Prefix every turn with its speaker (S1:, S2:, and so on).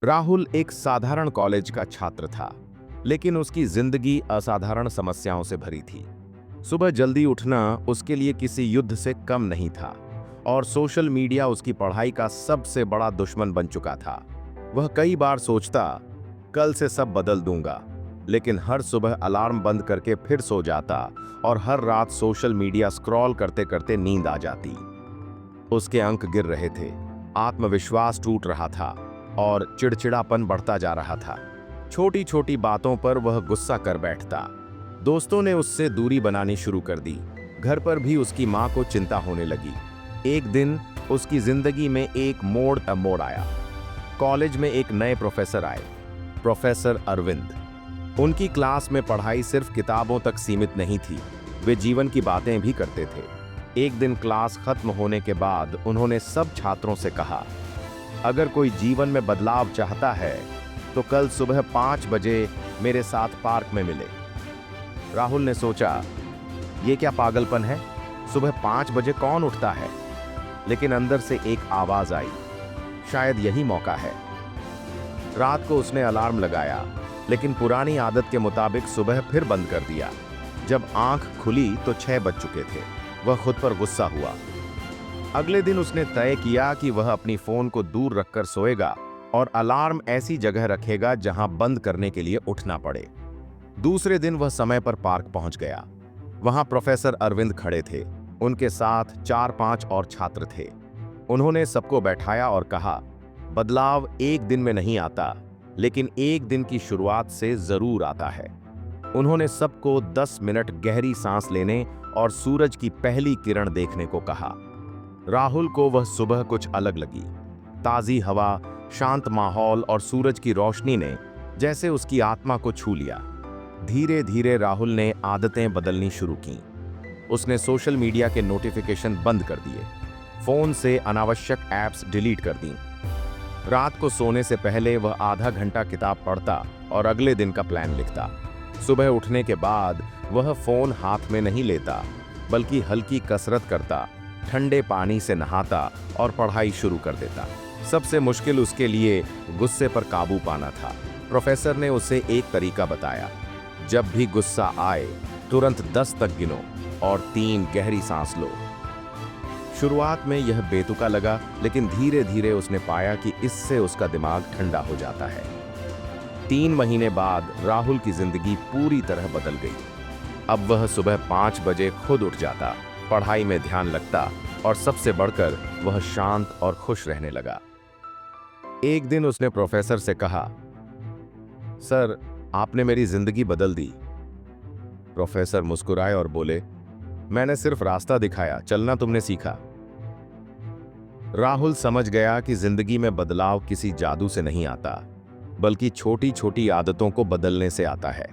S1: राहुल एक साधारण कॉलेज का छात्र था, लेकिन उसकी जिंदगी असाधारण समस्याओं से भरी थी। सुबह जल्दी उठना उसके लिए किसी युद्ध से कम नहीं था, और सोशल मीडिया उसकी पढ़ाई का सबसे बड़ा दुश्मन बन चुका था। वह कई बार सोचता, कल से सब बदल दूंगा, लेकिन हर सुबह अलार्म बंद करके फिर सो जाता और हर रात सोशल मीडिया स्क्रॉल करते करते नींद आ जाती। उसके अंक गिर रहे थे, आत्मविश्वास टूट रहा था और चिड़चिड़ापन बढ़ता जा रहा था। छोटी छोटी बातों पर वह गुस्सा कर बैठता। दोस्तों ने उससे दूरी बनानी शुरू कर दी। घर पर भी उसकी माँ को चिंता होने लगी। एक दिन उसकी जिंदगी में एक मोड़ आया। कॉलेज में एक नए प्रोफेसर आए, प्रोफेसर अरविंद। उनकी क्लास में पढ़ाई सिर्फ किताबों तक सीमित नहीं थी, वे जीवन की बातें भी करते थे। एक दिन क्लास खत्म होने के बाद उन्होंने सब छात्रों से कहा, अगर कोई जीवन में बदलाव चाहता है तो कल सुबह 5 बजे मेरे साथ पार्क में मिले। राहुल ने सोचा, ये क्या पागलपन है, सुबह 5 बजे कौन उठता है? लेकिन अंदर से एक आवाज आई, शायद यही मौका है। रात को उसने अलार्म लगाया, लेकिन पुरानी आदत के मुताबिक सुबह फिर बंद कर दिया। जब आंख खुली तो 6 बज चुके थे। वह खुद पर गुस्सा हुआ। अगले दिन उसने तय किया कि वह अपनी फोन को दूर रखकर सोएगा और अलार्म ऐसी जगह रखेगा जहां बंद करने के लिए उठना पड़े। दूसरे दिन वह समय पर पार्क पहुंच गया। वहां प्रोफेसर अरविंद खड़े थे। उनके साथ 4-5 और छात्र थे। उन्होंने सबको बैठाया और कहा, बदलाव एक दिन में नहीं आता, लेकिन एक दिन की शुरुआत से जरूर आता है। उन्होंने सबको 10 मिनट गहरी सांस लेने और सूरज की पहली किरण देखने को कहा। राहुल को वह सुबह कुछ अलग लगी। ताजी हवा, शांत माहौल और सूरज की रोशनी ने जैसे उसकी आत्मा को छू लिया। धीरे धीरे राहुल ने आदतें बदलनी शुरू की। उसने सोशल मीडिया के नोटिफिकेशन बंद कर दिए, फोन से अनावश्यक ऐप्स डिलीट कर दी। रात को सोने से पहले वह आधा घंटा किताब पढ़ता और अगले दिन का प्लान लिखता। सुबह उठने के बाद वह फोन हाथ में नहीं लेता, बल्कि हल्की कसरत करता, ठंडे पानी से नहाता और पढ़ाई शुरू कर देता। सबसे मुश्किल उसके लिए गुस्से पर काबू पाना था। प्रोफेसर ने उसे एक तरीका बताया, जब भी गुस्सा आए तुरंत 10 तक गिनो और 3 गहरी सांस लो। शुरुआत में यह बेतुका लगा, लेकिन धीरे धीरे उसने पाया कि इससे उसका दिमाग ठंडा हो जाता है। 3 महीने बाद राहुल की जिंदगी पूरी तरह बदल गई। अब वह सुबह 5 बजे खुद उठ जाता, पढ़ाई में ध्यान लगता और सबसे बढ़कर वह शांत और खुश रहने लगा। एक दिन उसने प्रोफेसर से कहा, सर, आपने मेरी जिंदगी बदल दी। प्रोफेसर मुस्कुराए और बोले, मैंने सिर्फ रास्ता दिखाया, चलना तुमने सीखा। राहुल समझ गया कि जिंदगी में बदलाव किसी जादू से नहीं आता, बल्कि छोटी छोटी आदतों को बदलने से आता है।